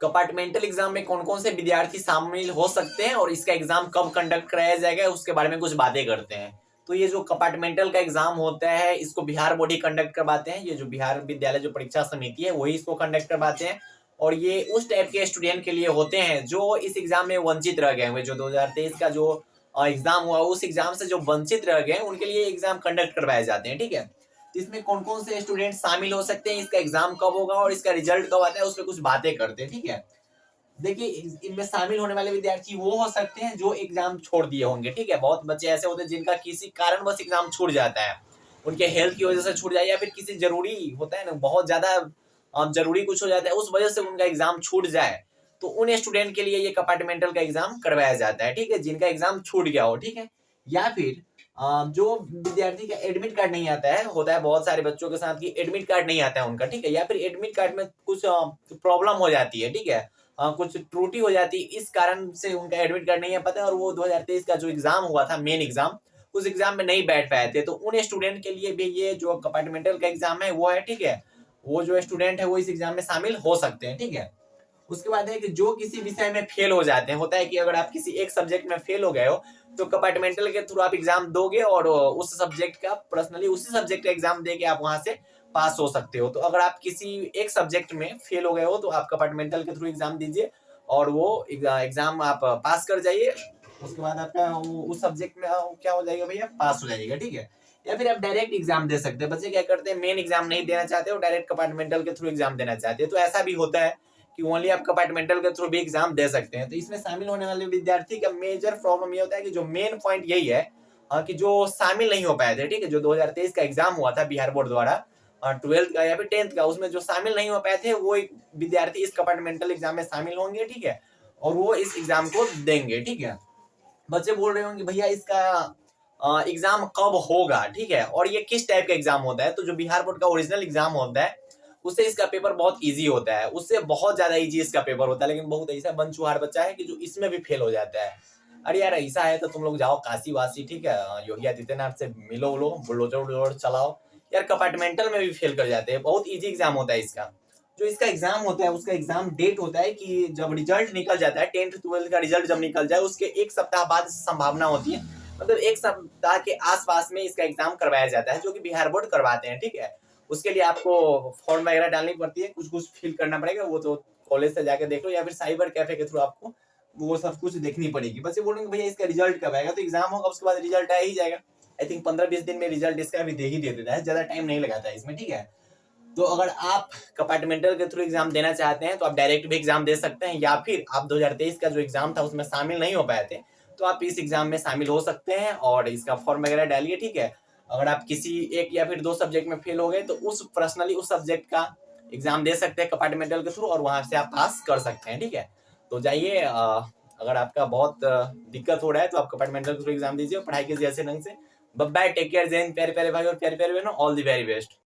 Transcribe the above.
Compartmental exam में कौन कौन से विद्यार्थी शामिल हो सकते हैं और इसका एग्जाम कब कंडक्ट कराया जाएगा उसके बारे में कुछ बातें करते हैं। तो ये जो कंपार्टमेंटल का एग्जाम होता है इसको बिहार बोर्ड ही कंडक्ट करवाते हैं। ये जो बिहार विद्यालय जो परीक्षा समिति है वही इसको कंडक्ट करवाते हैं। और ये उस टाइप के स्टूडेंट के लिए होते हैं जो इस एग्जाम में वंचित रह गए हुए, जो 2023 का जो एग्जाम हुआ उस एग्जाम से जो वंचित रह गए उनके लिए एग्जाम कंडक्ट करवाए जाते हैं। ठीक है, तो इसमें कौन कौन से स्टूडेंट शामिल हो सकते हैं, इसका एग्जाम कब होगा और इसका रिजल्ट कब आता है, उस पर कुछ बातें करते हैं। ठीक है, देखिए इनमें शामिल होने वाले विद्यार्थी वो हो सकते हैं जो एग्जाम छोड़ दिए होंगे। ठीक है, बहुत बच्चे ऐसे होते हैं जिनका किसी कारणवश एग्जाम छूट जाता है, उनके हेल्थ की वजह से छूट जाए या फिर किसी जरूरी होता है ना, बहुत ज्यादा जरूरी कुछ हो जाता है उस वजह से उनका एग्जाम छूट जाए, तो उन स्टूडेंट के लिए ये कंपार्टमेंटल का एग्जाम करवाया जाता है। ठीक है, जिनका एग्जाम छूट गया हो। ठीक है, या फिर जो विद्यार्थी का एडमिट कार्ड नहीं आता है, होता है बहुत सारे बच्चों के साथ कि एडमिट कार्ड नहीं आता है उनका। ठीक है, या फिर एडमिट कार्ड में कुछ प्रॉब्लम हो जाती है। ठीक है, कुछ त्रुटि हो जाती है, इस कारण से उनका एडमिट कार्ड नहीं है पता है, और वो 2023 का जो एग्जाम हुआ था मेन एग्जाम, उस एग्जाम में नहीं बैठ पाए थे, तो उन स्टूडेंट के लिए भी ये जो कंपार्टमेंटल का एग्जाम है वो है। ठीक है, वो जो स्टूडेंट है वो इस एग्जाम में शामिल हो सकते हैं। ठीक है, उसके बाद है कि जो किसी विषय में फेल हो जाते हैं, होता है कि अगर आप किसी एक सब्जेक्ट में फेल हो गए हो तो कंपार्टमेंटल के थ्रू आप एग्जाम दोगे और उस सब्जेक्ट का पर्सनली उसी सब्जेक्ट का एग्जाम देके आप वहां से पास हो सकते हो। तो अगर आप किसी एक सब्जेक्ट में फेल हो गए हो तो आप कंपार्टमेंटल के थ्रू एग्जाम दीजिए और वो एग्जाम आप पास कर जाइए। उसके बाद आपका उस सब्जेक्ट में क्या हो जाएगा भैया, पास हो जाएगा। ठीक है, या फिर आप डायरेक्ट एग्जाम दे सकते हैं। बच्चे क्या करते हैं, मेन एग्जाम नहीं देना चाहते हो, डायरेक्ट कंपार्टमेंटल के थ्रू एग्जाम देना चाहते हैं, तो ऐसा भी होता है कि ओनली आप कंपार्टमेंटल के थ्रू भी एग्जाम दे सकते हैं। तो इसमें शामिल होने वाले विद्यार्थी का मेजर प्रॉब्लम ये होता है कि जो मेन पॉइंट यही है कि जो शामिल नहीं हो पाए थे। ठीक है, जो 2023 का एग्जाम हुआ था बिहार बोर्ड द्वारा 12th का या फिर 10th का, उसमें जो शामिल नहीं हो पाए थे वो एक विद्यार्थी इस कंपार्टमेंटल एग्जाम में शामिल होंगे। ठीक है, और वो इस एग्जाम को देंगे। ठीक है, बच्चे बोल रहे होंगे भैया इसका एग्जाम कब होगा। ठीक है, और ये किस टाइप का एग्जाम होता है, तो जो बिहार बोर्ड का ओरिजिनल एग्जाम होता है उससे इसका पेपर बहुत इजी होता है, उससे बहुत ज्यादा इजी इसका पेपर होता है। लेकिन बहुत ऐसा बनचुहार बच्चा है कि जो इसमें भी फेल हो जाता है। अरे यार ऐसा है तो तुम लोग जाओ काशी वासी, ठीक है, योगी आदित्यनाथ से मिलो, लो बुलडोजर उलडोजर चलाओ। यार कंपार्टमेंटल में भी फेल कर जाते हैं, बहुत इजी एग्जाम होता है इसका। जो इसका एग्जाम होता है उसका एग्जाम डेट होता है कि जब रिजल्ट निकल जाता है, 10th 12th का रिजल्ट जब निकल जाए उसके एक सप्ताह बाद संभावना होती है, मतलब एक सप्ताह के आसपास में इसका एग्जाम करवाया जाता है, जो कि बिहार बोर्ड करवाते हैं। ठीक है, उसके लिए आपको फॉर्म वगैरह डालनी पड़ती है, कुछ कुछ फिल करना पड़ेगा, वो तो कॉलेज से जाके देख लो या फिर साइबर कैफे के थ्रू आपको वो सब कुछ देखनी पड़ेगी। बच्चे बोलेंगे भैया इसका रिजल्ट कब आएगा, तो एग्जाम होगा उसके बाद रिजल्ट आ ही जाएगा। आई थिंक 15-20 दिन में रिजल्ट इसका भी दे ही दे देता है, ज्यादा टाइम नहीं लगाता है इसमें। ठीक है, तो अगर आप कंपार्टमेंटल के थ्रू एग्जाम देना चाहते हैं तो आप डायरेक्ट भी एग्जाम दे सकते हैं, या फिर आप 2023 का जो एग्जाम था उसमें शामिल नहीं हो पाए थे तो आप इस एग्जाम में शामिल हो सकते हैं और इसका फॉर्म वगैरह डालिए। ठीक है, अगर आप किसी एक या फिर दो सब्जेक्ट में फेल हो गए तो उस पर्सनली उस सब्जेक्ट का एग्जाम दे सकते हैं कंपार्टमेंटल के थ्रू और वहां से आप पास कर सकते हैं। ठीक है, तो जाइए, अगर आपका बहुत दिक्कत हो रहा है तो आप कंपार्टमेंटल के थ्रू एग्जाम दीजिए, पढ़ाई कीजिए अच्छे ढंग से। बाय, टेक केयर, जय हिंद प्यारे प्यारे भाई और प्यारे प्यारे बहनों, ऑल द वेरी बेस्ट।